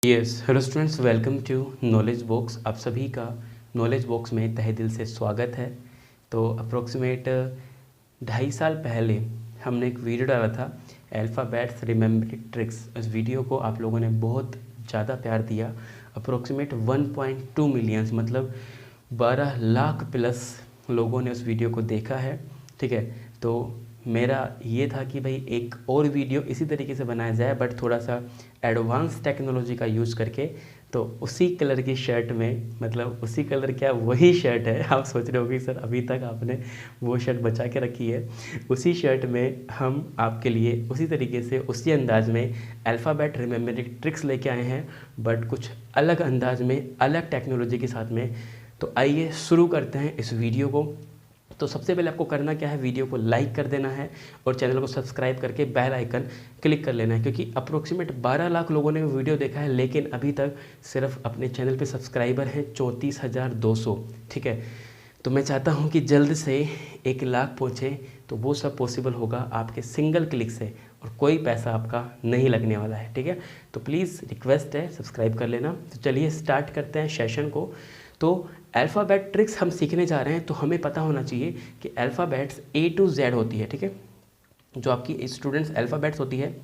Yes hello students, welcome to knowledge box. आप सभी का नॉलेज बॉक्स में तहे दिल से स्वागत है। तो अप्रोक्सीमेट 2.5 साल पहले हमने एक वीडियो डाला था अल्फ़ाबेट्स रिमेम्बरिंग ट्रिक्स। इस वीडियो को आप लोगों ने बहुत ज़्यादा प्यार दिया। अप्रोक्सीमेट 1.2 मिलियंस मतलब 12 लाख प्लस लोगों ने उस वीडियो को देखा है। ठीक है, तो मेरा ये था कि भाई एक और वीडियो इसी तरीके से बनाया जाए, बट थोड़ा सा एडवांस टेक्नोलॉजी का यूज़ करके। तो उसी कलर की शर्ट में, मतलब उसी कलर क्या, वही शर्ट है। आप सोच रहे होगे सर अभी तक आपने वो शर्ट बचा के रखी है। उसी शर्ट में हम आपके लिए उसी तरीके से उसी अंदाज में अल्फ़ाबेट रिमेम्बरिंग ट्रिक्स लेके आए हैं, बट कुछ अलग अंदाज में, अलग टेक्नोलॉजी के साथ में। तो आइए शुरू करते हैं इस वीडियो को। तो सबसे पहले आपको करना क्या है, वीडियो को लाइक कर देना है और चैनल को सब्सक्राइब करके बेल आइकन क्लिक कर लेना है, क्योंकि अप्रोक्सीमेट 12 लाख लोगों ने वीडियो देखा है, लेकिन अभी तक सिर्फ अपने चैनल पे सब्सक्राइबर हैं 34,200। ठीक है, तो मैं चाहता हूं कि जल्द से 1 लाख पहुंचे। तो वो सब पॉसिबल होगा आपके सिंगल क्लिक से, और कोई पैसा आपका नहीं लगने वाला है। ठीक है, तो प्लीज़ रिक्वेस्ट है सब्सक्राइब कर लेना। तो चलिए स्टार्ट करते हैं सेशन को। तो अल्फ़ाबेट ट्रिक्स हम सीखने जा रहे हैं, तो हमें पता होना चाहिए कि अल्फ़ाबेट्स A to Z होती है। ठीक है, जो आपकी स्टूडेंट्स अल्फ़ाबेट्स होती है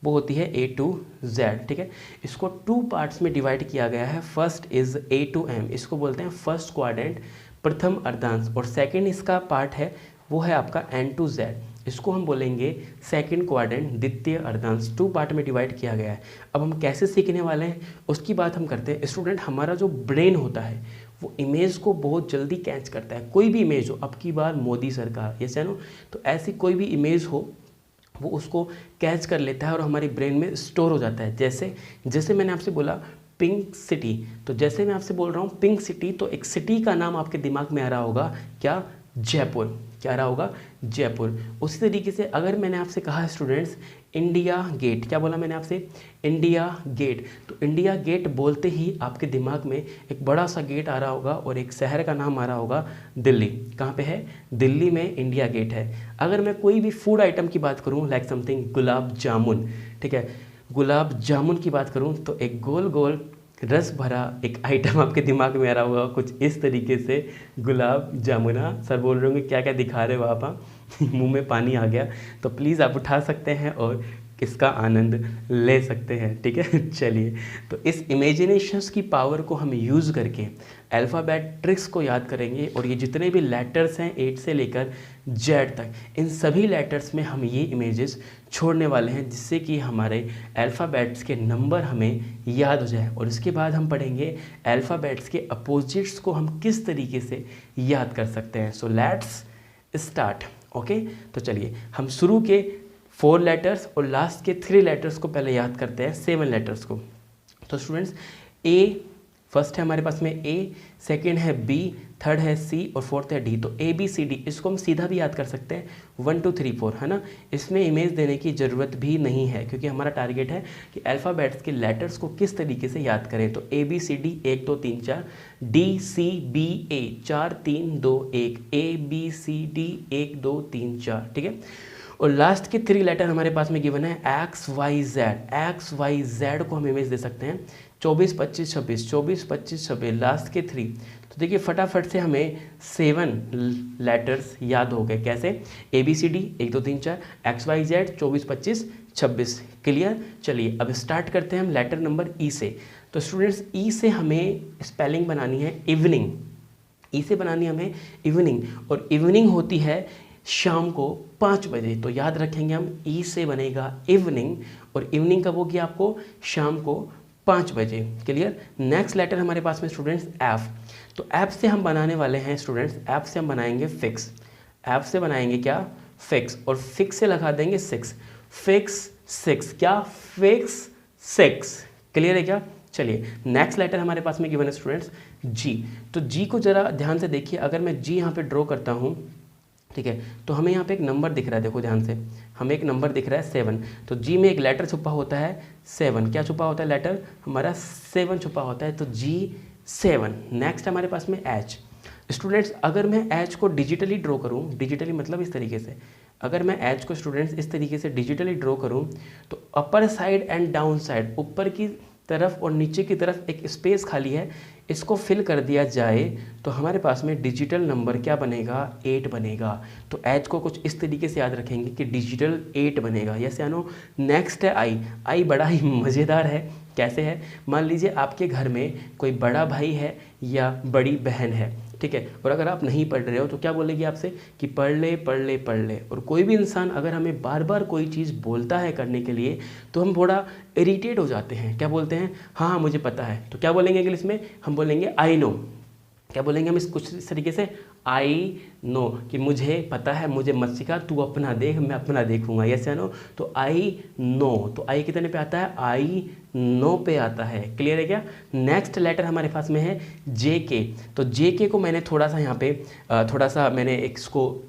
वो होती है A to Z। ठीक है, इसको 2 पार्ट्स में डिवाइड किया गया है। First is A to M, इसको बोलते हैं फर्स्ट क्वाड्रेंट, प्रथम अर्धांश, और सेकंड इसका पार्ट है वो है आपका N to Z, इसको हम बोलेंगे सेकंड क्वाड्रेंट, द्वितीय अर्धांश। 2 पार्ट में डिवाइड किया गया है। अब हम कैसे सीखने वाले हैं उसकी बात हम करते हैं। स्टूडेंट, हमारा जो ब्रेन होता है वो इमेज को बहुत जल्दी कैच करता है। कोई भी इमेज हो, अब की बार मोदी सरकार, ये नो, तो ऐसी कोई भी इमेज हो वो उसको कैच कर लेता है और हमारी ब्रेन में स्टोर हो जाता है। जैसे मैंने आपसे बोला पिंक सिटी, तो जैसे मैं आपसे बोल रहा हूँ पिंक सिटी, तो एक सिटी का नाम आपके दिमाग में आ रहा होगा, क्या? जयपुर। क्या आ रहा होगा? जयपुर। उसी तरीके से अगर मैंने आपसे कहा स्टूडेंट्स इंडिया गेट, क्या बोला मैंने आपसे? India Gate. तो इंडिया गेट बोलते ही आपके दिमाग में एक बड़ा सा गेट आ रहा होगा और एक शहर का नाम आ रहा होगा दिल्ली। कहाँ पे है? दिल्ली में इंडिया गेट है। अगर मैं कोई भी फूड आइटम की बात करूँ, लाइक समथिंग गुलाब जामुन, ठीक है, गुलाब जामुन की बात करूँ, तो एक गोल गोल रस भरा एक आइटम आपके दिमाग में आ रहा होगा कुछ इस तरीके से, गुलाब जामुना। सर बोल रहे होंगे क्या क्या दिखा रहे हो आप? मुंह में पानी आ गया। तो प्लीज़ आप उठा सकते हैं और इसका आनंद ले सकते हैं। ठीक है, चलिए, तो इस इमेजिनेशंस की पावर को हम यूज़ करके अल्फ़ाबेट ट्रिक्स को याद करेंगे, और ये जितने भी लेटर्स हैं 8 से लेकर Z तक, इन सभी लेटर्स में हम ये इमेजेस छोड़ने वाले हैं, जिससे कि हमारे अल्फ़ाबेट्स के नंबर हमें याद हो जाए। और इसके बाद हम पढ़ेंगे अल्फ़ाबेट्स के अपोजिट्स को हम किस तरीके से याद कर सकते हैं। So let's start. ओके, तो चलिए हम शुरू के 4 लेटर्स और लास्ट के 3 लेटर्स को पहले याद करते हैं, 7 लेटर्स को। तो स्टूडेंट्स ए फर्स्ट है हमारे पास में, ए, सेकेंड है बी, थर्ड है सी और फोर्थ है डी। तो ABCD इसको हम सीधा भी याद कर सकते हैं 1 2 3 4, है ना। इसमें इमेज देने की ज़रूरत भी नहीं है, क्योंकि हमारा टारगेट है कि अल्फ़ाबेट्स के लेटर्स को किस तरीके से याद करें। तो ABCD 1 2 3 4, DCBA 4 3 2 1, ABCD 1 2 3 4। ठीक है, और लास्ट के 3 लेटर हमारे पास में गिवन है XYZ। XYZ को हम इमेज दे सकते हैं 24 25 26, 24 25 26, लास्ट के 3। तो देखिए फटाफट से हमें 7 लेटर्स याद हो गए। कैसे? ABCD 1 2 3 4, XYZ 24 25 26। क्लियर? चलिए अब स्टार्ट करते हैं हम लेटर नंबर E से। तो स्टूडेंट्स ई से हमें स्पेलिंग बनानी है इवनिंग। ई से बनानी है हमें इवनिंग, और इवनिंग होती है शाम को 5 बजे। तो याद रखेंगे हम ई से बनेगा इवनिंग, और इवनिंग कब होगी आपको? शाम को 5 बजे। क्लियर? नेक्स्ट लेटर हमारे पास में स्टूडेंट्स एफ। तो एफ से हम बनाने वाले हैं स्टूडेंट्स, एफ से हम बनाएंगे फिक्स। एफ से बनाएंगे क्या? फिक्स, और फिक्स से लगा देंगे 6। फिक्स 6, क्या? फिक्स 6। क्लियर है क्या? चलिए नेक्स्ट लेटर हमारे पास में गिवन है स्टूडेंट्स जी। तो जी को जरा ध्यान से देखिए, अगर मैं जी यहाँ पे ड्रॉ करता हूँ, ठीक है, तो हमें यहाँ पे एक नंबर दिख रहा है, देखो ध्यान से, हमें एक नंबर दिख रहा है 7। तो जी में एक लेटर छुपा होता है 7। क्या छुपा होता है? लेटर हमारा 7 छुपा होता है, तो G7। नेक्स्ट हमारे पास में H। स्टूडेंट्स अगर मैं H को डिजिटली ड्रॉ करूँ, डिजिटली मतलब इस तरीके से, अगर मैं H को स्टूडेंट्स इस तरीके से डिजिटली ड्रॉ करूँ, तो upper side and down side, ऊपर की तरफ और नीचे की तरफ एक स्पेस खाली है, इसको फिल कर दिया जाए तो हमारे पास में डिजिटल नंबर क्या बनेगा, 8 बनेगा। तो एच को कुछ इस तरीके से याद रखेंगे कि डिजिटल 8 बनेगा। यस या नो। नेक्स्ट है आई। आई बड़ा ही मज़ेदार है। कैसे है, मान लीजिए आपके घर में कोई बड़ा भाई है या बड़ी बहन है, ठीक है, और अगर आप नहीं पढ़ रहे हो तो क्या बोलेगी आपसे कि पढ़ ले पढ़ ले पढ़ ले। और कोई भी इंसान अगर हमें बार बार कोई चीज़ बोलता है करने के लिए तो हम थोड़ा इरिटेट हो जाते हैं। क्या बोलते हैं, हाँ हाँ मुझे पता है। तो क्या बोलेंगे इंग्लिश में, हम बोलेंगे आई नो। क्या बोलेंगे हम कुछ इस तरीके से, आई नो, कि मुझे पता है, मुझे मत सिखा, तू अपना देख मैं अपना देखूंगा। यस या नो। तो आई नो, तो आई कितने पे आता है, आई नो पे आता है। क्लियर है क्या। नेक्स्ट लेटर हमारे पास में है जे के। तो जे के को मैंने थोड़ा सा यहाँ पे थोड़ा सा मैंने इसको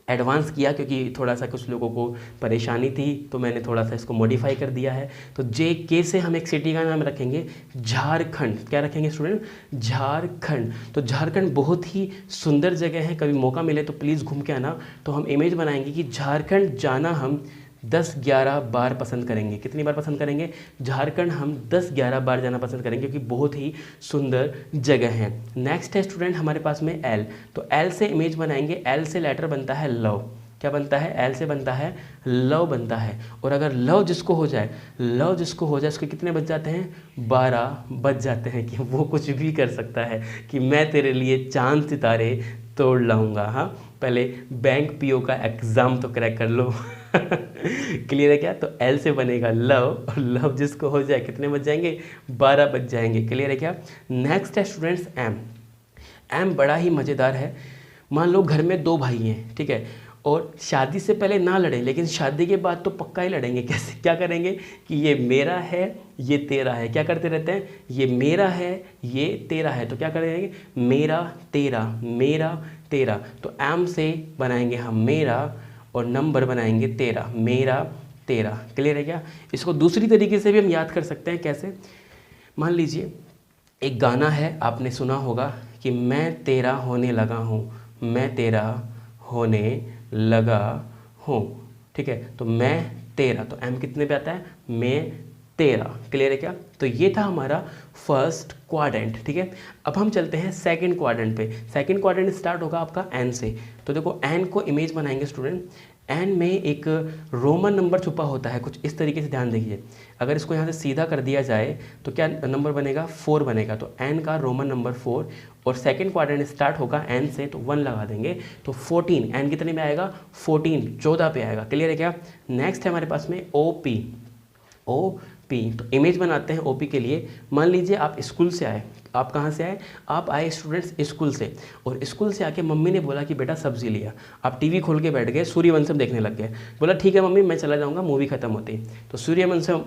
एडवांस किया क्योंकि थोड़ा सा कुछ लोगों को परेशानी थी, तो मैंने थोड़ा सा इसको मॉडिफाई कर दिया है। तो जे के से हम एक सिटी का नाम रखेंगे झारखंड। क्या रखेंगे स्टूडेंट, झारखंड। तो झारखंड बहुत ही सुंदर जगह है, कभी मौका मिले तो प्लीज़ घूम के आना। तो हम इमेज बनाएंगे कि झारखंड जाना हम 10-11 बार पसंद करेंगे। कितनी बार पसंद करेंगे, झारखंड हम 10-11 बार जाना पसंद करेंगे क्योंकि बहुत ही सुंदर जगह है। नेक्स्ट है स्टूडेंट हमारे पास में एल। तो एल से इमेज बनाएंगे, एल से लेटर बनता है लव। क्या बनता है, एल से बनता है लव बनता है। और अगर लव जिसको हो जाए, लव जिसको हो जाए उसके कितने बज जाते हैं, 12 बज जाते हैं कि वो कुछ भी कर सकता है कि मैं तेरे लिए चांद सितारे तोड़ लाऊंगा। हाँ, पहले बैंक पीओ का एग्ज़ाम तो क्रैक कर लो। क्लियर है क्या। तो एल से बनेगा लव, और लव जिसको हो जाए कितने बज जाएंगे, 12 बज जाएंगे। क्लियर है क्या। नेक्स्ट है स्टूडेंट्स एम। एम बड़ा ही मज़ेदार है। मान लो घर में 2 भाई हैं, ठीक है, और शादी से पहले ना लड़े लेकिन शादी के बाद तो पक्का ही लड़ेंगे। कैसे, क्या करेंगे कि ये मेरा है ये तेरा है। क्या करते रहते हैं, ये मेरा है ये तेरा है। तो क्या करेंगे, मेरा तेरा मेरा तेरा। तो एम से बनाएंगे हम मेरा और नंबर बनाएंगे 13, मेरा 13। क्लियर है क्या। इसको दूसरी तरीके से भी हम याद कर सकते हैं। कैसे, मान लीजिए एक गाना है आपने सुना होगा कि मैं तेरा होने लगा हूँ, मैं तेरा होने लगा हूँ, ठीक है। तो मैं तेरा, तो एम कितने पे आता है, मैं तेरा। क्लियर है क्या। तो ये था हमारा फर्स्ट क्वाड्रेंट, ठीक है। अब हम चलते हैं सेकंड क्वाड्रेंट पे। सेकंड क्वाड्रेंट स्टार्ट होगा आपका एन से। तो देखो एन को इमेज बनाएंगे स्टूडेंट। एन में एक रोमन नंबर छुपा होता है, कुछ इस तरीके से ध्यान देखिए। अगर इसको यहाँ से सीधा कर दिया जाए तो क्या नंबर बनेगा, 4 बनेगा। तो एन का रोमन नंबर 4, और सेकंड क्वाड्रेंट स्टार्ट होगा एन से, तो 1 लगा देंगे तो 14। एन कितने में आएगा, 14, 14 पे आएगा। क्लियर है क्या। नेक्स्ट है हमारे पास में ओ पी। ओ पी, तो इमेज बनाते हैं ओपी के लिए। मान लीजिए आप स्कूल से आए। आप कहाँ से आए, आप आए स्टूडेंट्स स्कूल से, और स्कूल से आके मम्मी ने बोला कि बेटा सब्जी लिया। आप टीवी खोल के बैठ गए, सूर्यवंशम देखने लग गए। बोला ठीक है मम्मी मैं चला जाऊँगा, मूवी खत्म होती। तो सूर्यवंशम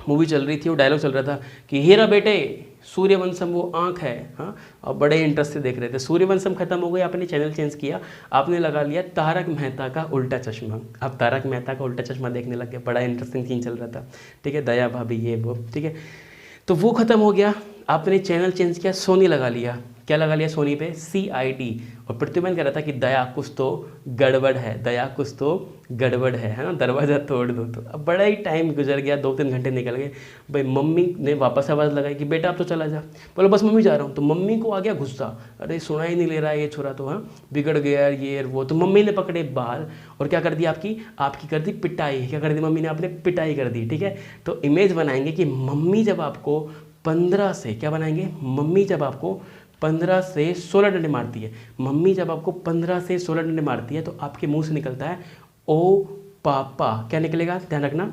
मूवी चल रही थी, वो डायलॉग चल रहा था कि हीरा बेटे सूर्यवंशम वो आँख है। हाँ, और बड़े इंटरेस्ट से देख रहे थे। सूर्यवंशम खत्म हो गई, आपने चैनल चेंज किया, आपने लगा लिया तारक मेहता का उल्टा चश्मा। आप तारक मेहता का उल्टा चश्मा देखने लग गए, बड़ा इंटरेस्टिंग सीन चल रहा था, ठीक है, दया भाभी ये वो, ठीक है। तो वो खत्म हो गया, आपने चैनल चेंज किया, सोनी लगा लिया। क्या लगा लिया सोनी पे, CID। और प्रतिबंध कह रहा था कि दया कुछ तो गड़बड़ है, दया कुछ तो गड़बड़ है ना, दरवाज़ा तोड़ दो। तो अब बड़ा ही टाइम गुजर गया, 2-3 घंटे निकल गए। भाई मम्मी ने वापस आवाज़ लगाई कि बेटा आप तो चला जा। बोलो बस मम्मी जा रहा हूँ। तो मम्मी को आ गया गुस्सा, अरे सुना ही नहीं ले रहा है ये छोरा, तो हाँ बिगड़ गया ये वो। तो मम्मी ने पकड़े बाल और क्या कर दिया, आपकी कर दी पिटाई। क्या कर दी मम्मी ने, आपने पिटाई कर दी, ठीक है। तो इमेज बनाएंगे कि मम्मी जब आपको 15 से, क्या बनाएंगे, मम्मी जब आपको 15 से 16 डंडे मारती है। मम्मी जब आपको 15 से 16 डंडे मारती है तो आपके मुंह से निकलता है ओ पापा। क्या निकलेगा, ध्यान रखना,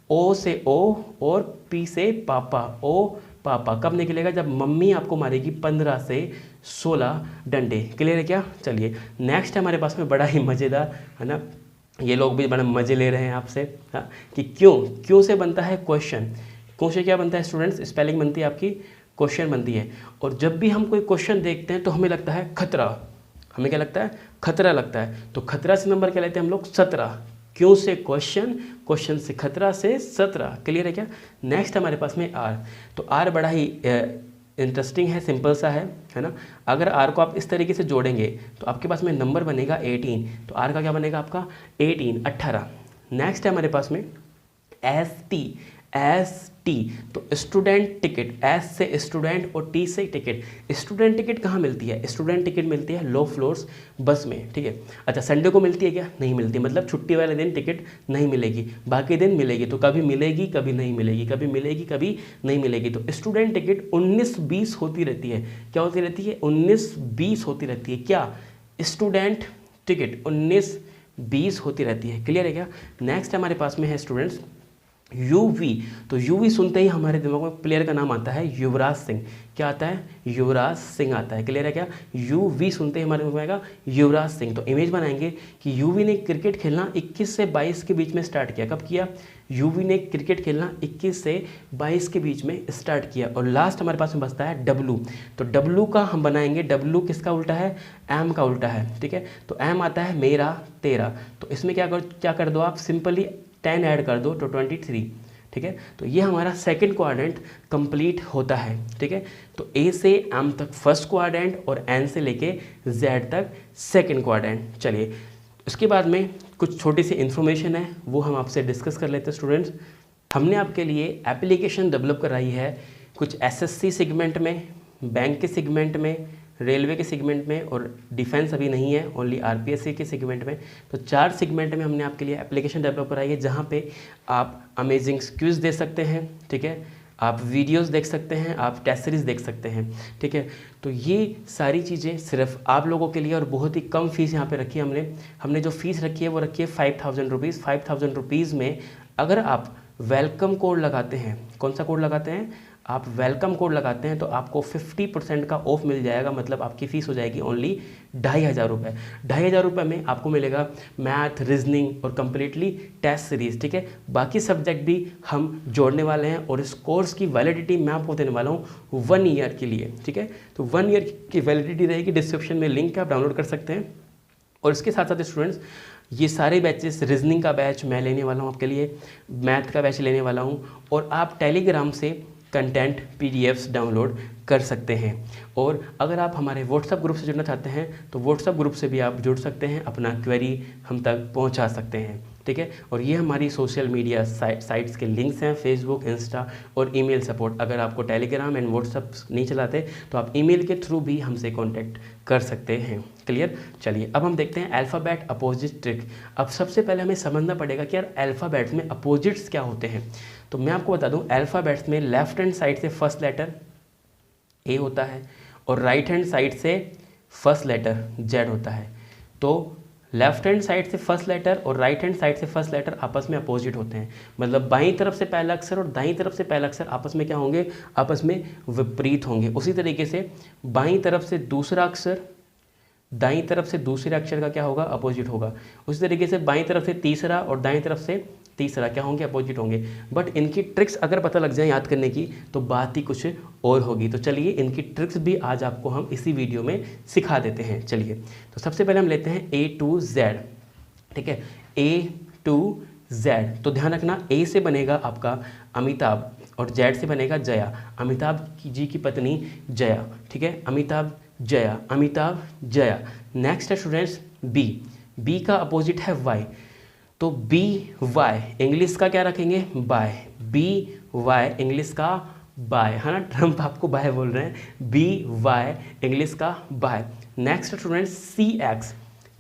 ओ से ओ और पी से पापा, ओ पापा। कब निकलेगा, जब मम्मी आपको मारेगी 15 से 16 डंडे। क्लियर है क्या। चलिए नेक्स्ट है हमारे पास में बड़ा ही मज़ेदार, है ना, ये लोग भी बड़ा मज़े ले रहे हैं आपसे। हाँ, कि क्यों से बनता है क्वेश्चन। क्यों से क्या बनता है स्टूडेंट्स, स्पेलिंग बनती है आपकी, क्वेश्चन बनती है। और जब भी हम कोई क्वेश्चन देखते हैं तो हमें लगता है खतरा, हमें क्या लगता है, खतरा लगता है। तो खतरा से नंबर क्या लेते हैं हम लोग, 17। क्यों से क्वेश्चन, क्वेश्चन से खतरा से 17। क्लियर है क्या। नेक्स्ट हमारे पास में आर। तो आर बड़ा ही इंटरेस्टिंग है, सिंपल सा है ना। अगर आर को आप इस तरीके से जोड़ेंगे तो आपके पास में नंबर बनेगा 18। तो आर का क्या बनेगा आपका 18, 18। नेक्स्ट है हमारे पास में एस टी। एस टी, तो स्टूडेंट टिकट, एस से स्टूडेंट और टी से टिकट। स्टूडेंट टिकट कहाँ मिलती है? स्टूडेंट टिकट मिलती है लो फ्लोर्स बस में, ठीक है। अच्छा, संडे को मिलती है क्या? नहीं मिलती, मतलब छुट्टी वाले दिन टिकट नहीं मिलेगी, बाकी दिन मिलेगी। तो कभी मिलेगी कभी नहीं मिलेगी, कभी मिलेगी कभी नहीं मिलेगी। तो स्टूडेंट टिकट 19-20 होती रहती है। क्या होती रहती है? 19-20 होती रहती है। क्या? स्टूडेंट टिकट 19-20 होती रहती है। क्लियर है क्या? नेक्स्ट हमारे पास में है स्टूडेंट्स यूवी। तो यूवी सुनते ही हमारे दिमाग में प्लेयर का नाम आता है युवराज सिंह। क्या आता है? युवराज सिंह आता है। क्लियर है क्या? यूवी सुनते ही हमारे दिमाग में आएगा युवराज सिंह। तो इमेज बनाएंगे कि यूवी ने क्रिकेट खेलना 21 से 22 के बीच में स्टार्ट किया। कब किया? यूवी ने क्रिकेट खेलना 21 से 22 के बीच में स्टार्ट किया। और लास्ट हमारे पास में बचता है डब्लू। तो डब्लू का हम बनाएंगे, डब्लू किसका उल्टा है? एम का उल्टा है, ठीक है। तो एम आता है मेरा तेरा। तो इसमें क्या कर दो आप? सिंपली 10 ऐड कर दो तो 23, ठीक है। तो ये हमारा सेकंड क्वाड्रेंट कंप्लीट होता है, ठीक है। तो ए से एम तक फर्स्ट क्वाड्रेंट और एन से लेके जेड तक सेकंड क्वाड्रेंट। चलिए, उसके बाद में कुछ छोटी सी इन्फॉर्मेशन है वो हम आपसे डिस्कस कर लेते हैं स्टूडेंट्स। हमने आपके लिए एप्लीकेशन डेवलप कराई है कुछ एसएससी सेगमेंट में, बैंक के सेगमेंट में, रेलवे के सेगमेंट में और डिफेंस अभी नहीं है, ओनली आरपीएससी के सेगमेंट में। तो 4 सेगमेंट में हमने आपके लिए एप्लीकेशन डेवलप कराई है जहाँ पे आप अमेजिंग क्विज दे सकते हैं, ठीक है। आप वीडियोस देख सकते हैं, आप टेस्ट सीरीज देख सकते हैं, ठीक है। तो ये सारी चीज़ें सिर्फ आप लोगों के लिए और बहुत ही कम फीस यहाँ पे रखी है हमने जो फीस रखी है वो रखी है 5000 रुपीज़। 5000 रुपीज़ में अगर आप वेलकम कोड लगाते हैं, कौन सा कोड लगाते हैं? आप वेलकम कोड लगाते हैं तो आपको 50% का ऑफ मिल जाएगा। मतलब आपकी फ़ीस हो जाएगी ओनली 2500 रुपये। 2500 रुपये में आपको मिलेगा मैथ, रीजनिंग और कम्प्लीटली टेस्ट सीरीज़, ठीक है। बाकी सब्जेक्ट भी हम जोड़ने वाले हैं और इस कोर्स की वैलिडिटी मैं आपको देने वाला हूँ 1 ईयर के लिए, ठीक है। तो 1 ईयर की वैलिडिटी रहेगी। डिस्क्रिप्शन में लिंक है, आप डाउनलोड कर सकते हैं। और इसके साथ साथ स्टूडेंट्स ये सारे बैचेस, रीजनिंग का बैच मैं लेने वाला हूँ आपके लिए, मैथ का बैच लेने वाला हूँ, और आप टेलीग्राम से कंटेंट पीडीएफ्स डाउनलोड कर सकते हैं। और अगर आप हमारे व्हाट्सएप ग्रुप से जुड़ना चाहते हैं तो व्हाट्सएप ग्रुप से भी आप जुड़ सकते हैं, अपना क्वेरी हम तक पहुंचा सकते हैं, ठीक है। और ये हमारी सोशल मीडिया साइट्स के लिंक्स हैं, फेसबुक, इंस्टा और ईमेल सपोर्ट। अगर आपको टेलीग्राम एंड व्हाट्सएप नहीं चलाते तो आप ईमेल के थ्रू भी हमसे कॉन्टैक्ट कर सकते हैं। क्लियर? चलिए अब हम देखते हैं अल्फ़ाबेट अपोजिट ट्रिक। अब सबसे पहले हमें समझना पड़ेगा कि यार अल्फ़ाबेट्स में अपोजिट्स क्या होते हैं। तो मैं आपको बता दूं, अल्फ़ाबेट्स में लेफ्ट हैंड साइड से फर्स्ट लेटर ए होता है और राइट हैंड साइड से फर्स्ट लेटर जेड होता है। तो लेफ्ट हैंड साइड से फर्स्ट लेटर और राइट हैंड साइड से फर्स्ट लेटर आपस में अपोजिट होते हैं। मतलब बाईं तरफ से पहला अक्षर और दाईं तरफ से पहला अक्षर आपस में क्या होंगे? आपस में विपरीत होंगे। उसी तरीके से बाईं तरफ से दूसरा अक्षर दाईं तरफ से दूसरे अक्षर का क्या होगा? अपोजिट होगा। उसी तरीके से बाईं तरफ से तीसरा और दाईं तरफ से तीसरा क्या होंगे? अपोजिट होंगे। बट इनकी ट्रिक्स अगर पता लग जाए याद करने की तो बात ही कुछ और होगी। तो चलिए इनकी ट्रिक्स भी आज आपको हम इसी वीडियो में सिखा देते हैं। चलिए तो सबसे पहले हम लेते हैं A to Z, ठीक है। A to Z, तो ध्यान रखना A से बनेगा आपका अमिताभ और Z से बनेगा जया। अमिताभ जी की पत्नी जया, ठीक है। अमिताभ जया, अमिताभ जया। नेक्स्ट है स्टूडेंट्स B का अपोजिट है Y। तो बी वाई इंग्लिश का क्या रखेंगे? बाय। बी वाई इंग्लिश का बाय, है ना। ट्रम्प आपको बाय बोल रहे हैं। बी वाई इंग्लिश का बाय। नेक्स्ट स्टूडेंट्स सी एक्स।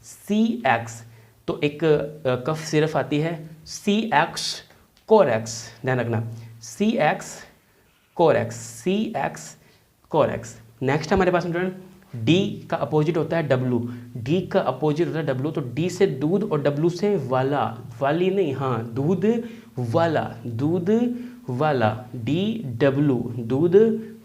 सी एक्स तो एक कफ सिर्फ आती है, सी एक्स कोरेक्स, ध्यान रखना। सी एक्स कोरेक्स, सी एक्स कोरेक्स। नेक्स्ट हमारे पास स्टूडेंट डी का अपोजिट होता है डब्लू। डी का अपोजिट होता है डब्लू। तो डी से दूध और डब्लू से वाला, वाली नहीं, हाँ दूध वाला, दूध वाला। डी डब्लू, दूध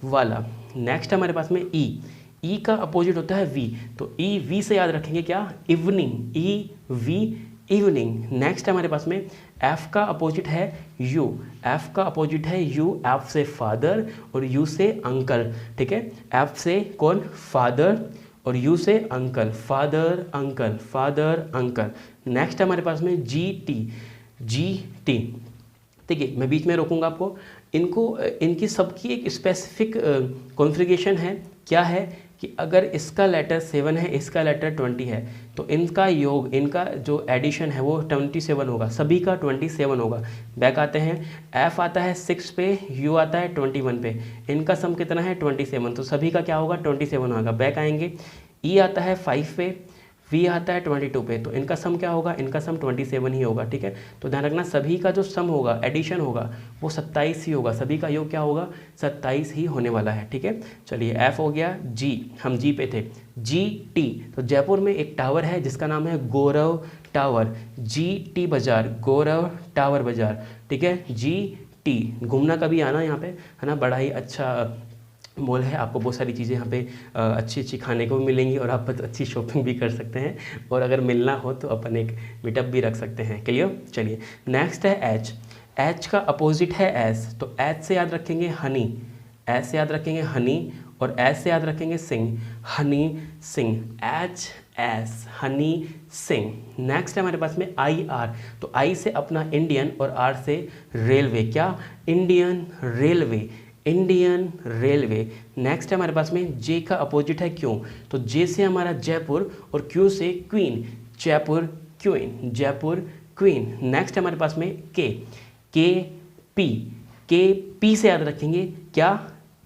वाला। नेक्स्ट हमारे पास में ई। ई का अपोजिट होता है वी। तो ई वी से याद रखेंगे क्या? Evening. E V evening. Next हमारे पास में एफ का अपोजिट है यू। एफ का अपोजिट है यू। एफ से फादर और यू से अंकल, ठीक है। एफ से कौन? फादर और यू से uncle, father uncle, father uncle. Next हमारे पास में जी टी। जी टी, ठीक है। मैं बीच में रोकूंगा आपको। इनकी सबकी एक स्पेसिफिक कॉन्फ़िगरेशन है। क्या है? कि अगर इसका लेटर 7 है, इसका लेटर 20 है, तो इनका योग, इनका जो एडिशन है वो 27 होगा, सभी का 27 होगा। बैक आते हैं, एफ आता है 6 पे, यू आता है 21 पे, इनका सम कितना है 27, तो सभी का क्या होगा 27 होगा। बैक आएंगे, ई आता है 5 पे, वी आता है 22 पे, तो इनका सम क्या होगा, इनका सम 27 ही होगा। ठीक है, तो ध्यान रखना सभी का जो सम होगा, एडिशन होगा, वो 27 ही होगा, सभी का योग क्या होगा 27 ही होने वाला है। ठीक है, चलिए एफ हो गया। जी, हम जी पे थे, जी टी, तो जयपुर में एक टावर है जिसका नाम है गौरव टावर, जी टी बाजार, गौरव टावर बाजार। ठीक है, जी टी, घूमना कभी आना यहाँ पे, है ना, बड़ा ही अच्छा मॉल है, आपको बहुत सारी चीज़ें यहाँ पे अच्छी अच्छी खाने को भी मिलेंगी और आप अच्छी शॉपिंग भी कर सकते हैं, और अगर मिलना हो तो अपन एक मीटअप भी रख सकते हैं। क्लियर, चलिए नेक्स्ट है एच, एच का अपोजिट है एस, तो एच से याद रखेंगे हनी, एच से याद रखेंगे हनी, और एच से याद रखेंगे Singh, Honey Singh, H S, Honey Singh. Next है हमारे पास में आई आर, तो आई से अपना इंडियन और आर से रेलवे, क्या Indian railway, Indian railway. Next है हमारे पास में जे का अपोजिट है क्यों, तो जे से हमारा जयपुर और क्यू से queen, Jaipur queen, Jaipur queen. Next है हमारे पास में के, के पी से याद रखेंगे क्या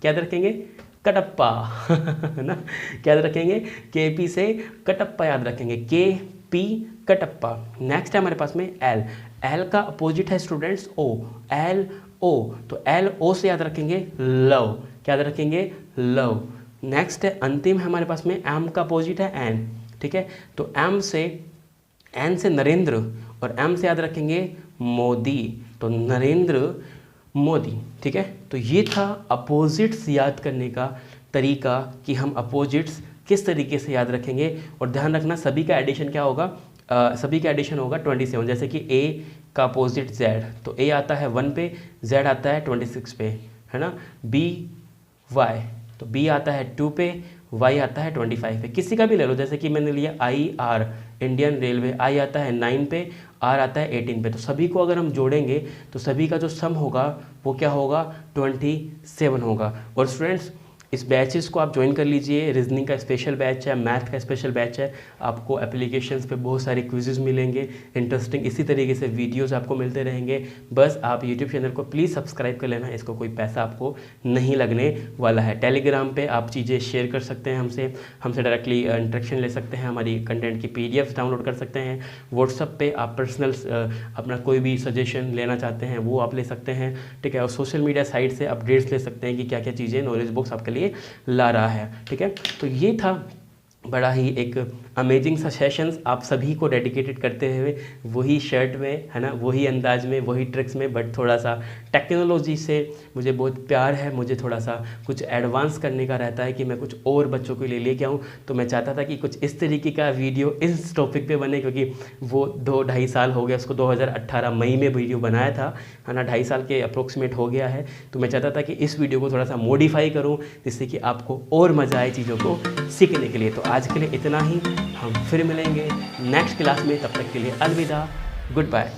याद रखेंगे कटप्पा है ना, क्या याद रखेंगे के पी से कटप्पा याद रखेंगे, के पी कटप्पा। नेक्स्ट है हमारे पास में एल, एल का अपोजिट है स्टूडेंट्स ओ, एल ओ, तो एल ओ से याद रखेंगे लव, क्या याद रखेंगे लव। नेक्स्ट है अंतिम है हमारे पास में एम का अपोजिट है एन। ठीक है, तो एम से, एन से नरेंद्र, और एम से याद रखेंगे मोदी, तो नरेंद्र मोदी। ठीक है, तो ये था अपोजिट्स याद करने का तरीका कि हम अपोजिट्स किस तरीके से याद रखेंगे। और ध्यान रखना सभी का एडिशन क्या होगा, सभी का एडिशन होगा 27, जैसे कि ए का अपोजिट z, तो a आता है 1 पे, z आता है 26 पे, है ना, b y, तो b आता है 2 पे, y आता है 25 पे, किसी का भी ले लो, जैसे कि मैंने लिया आई आर, इंडियन रेलवे, आई आता है 9 पे, आर आता है 18 पे, तो सभी को अगर हम जोड़ेंगे तो सभी का जो सम होगा वो क्या होगा 27 होगा। और स्टूडेंट्स इस बैचेस को आप ज्वाइन कर लीजिए, रीजनिंग का स्पेशल बैच है, मैथ का स्पेशल बैच है, आपको एप्लीकेशंस पे बहुत सारे क्विजेस मिलेंगे, इंटरेस्टिंग इसी तरीके से वीडियोस आपको मिलते रहेंगे। बस आप यूट्यूब चैनल को प्लीज़ सब्सक्राइब कर लेना, इसको कोई पैसा आपको नहीं लगने वाला है। टेलीग्राम पे आप चीज़ें शेयर कर सकते हैं हमसे डायरेक्टली इंटरेक्शन ले सकते हैं, हमारी कंटेंट की PDF डाउनलोड कर सकते हैं। व्हाट्सअप पे आप पर्सनल अपना कोई भी सजेशन लेना चाहते हैं वो आप ले सकते हैं। ठीक है, और सोशल मीडिया साइट से अपडेट्स ले सकते हैं कि क्या क्या चीज़ें नॉलेज बॉक्स आपके लिए ला रहा है। ठीक है, तो ये था बड़ा ही एक अमेजिंग सा सेशंस आप सभी को डेडिकेटेड करते हुए, वही शर्ट में, है ना, वही अंदाज में, वही ट्रिक्स में, बट थोड़ा सा टेक्नोलॉजी से मुझे बहुत प्यार है, मुझे थोड़ा सा कुछ एडवांस करने का रहता है कि मैं कुछ और बच्चों के लिए लेके आऊँ। तो मैं चाहता था कि कुछ इस तरीके का वीडियो इस टॉपिक पे बने, क्योंकि वो 2-2.5 साल हो गया उसको, 2018 मई में वीडियो बनाया था, है ना, 2.5 साल के अप्रोक्सीमेट हो गया है। तो मैं चाहता था कि इस वीडियो को थोड़ा सा मॉडिफाई करूँ जिससे कि आपको और मज़ा आए चीज़ों को सीखने के लिए। तो आज के लिए इतना ही, हम फिर मिलेंगे नेक्स्ट क्लास में, तब तक के लिए अलविदा, गुड बाय।